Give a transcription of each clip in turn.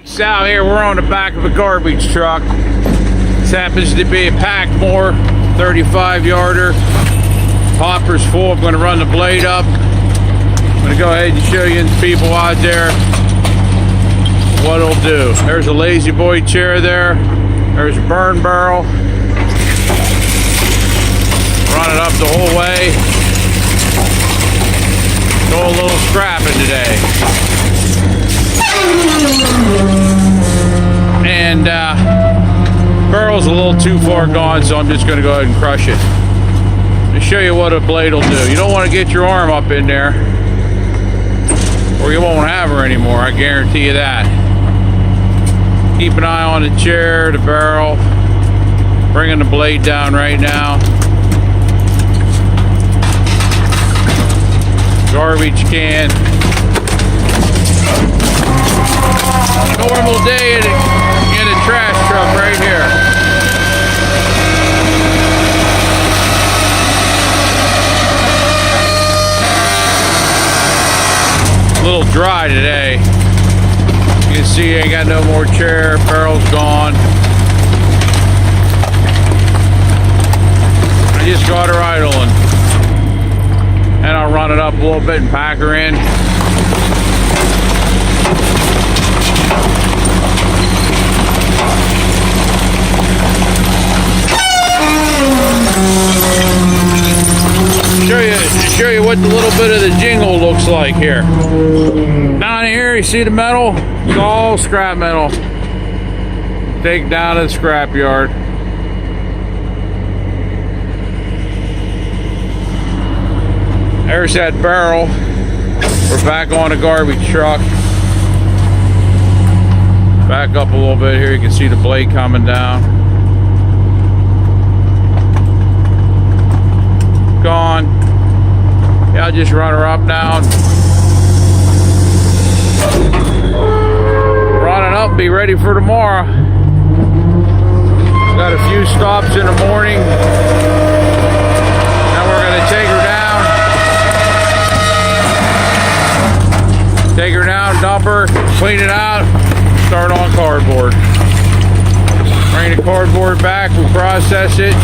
Out here, we're on the back of a garbage truck. This happens to be a Packmore 35-yarder. Hopper's full. I'm going to run the blade up. I'm going to go ahead and show you people out there what it'll do. There's a Lazy Boy chair there. There's a burn barrel. Run it up the whole way. Do a little scrapping today. And barrel's a little too far gone, so I'm just going to go ahead and crush it. To show you what a blade will do. You don't want to get your arm up in there, or you won't have her anymore, I guarantee you that. Keep an eye on the chair, the barrel. Bringing the blade down right now. Garbage can. Normal day in a trash truck right here. A little dry today. You can see I ain't got no more chair, barrel's gone. I just got her idling. And I'll run it up a little bit and pack her in. Show you what the little bit of the jingle looks like here. Down here, you see the metal? It's all scrap metal. Take down to the scrap yard. There's that barrel. We're back on the garbage truck. Back up a little bit here, you can see the blade coming down. Gone. Yeah, I'll just run her up now. Run it up, be ready for tomorrow. Got a few stops in the morning. Now we're going to take her down. Take her down, dump her, clean it out, start on cardboard. Bring the cardboard back, we process it,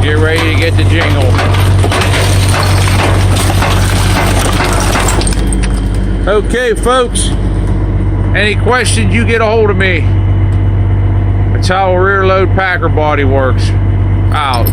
get ready to get the jingle. Okay, folks, any questions, you get a hold of me. That's how a rear load packer body works. Out.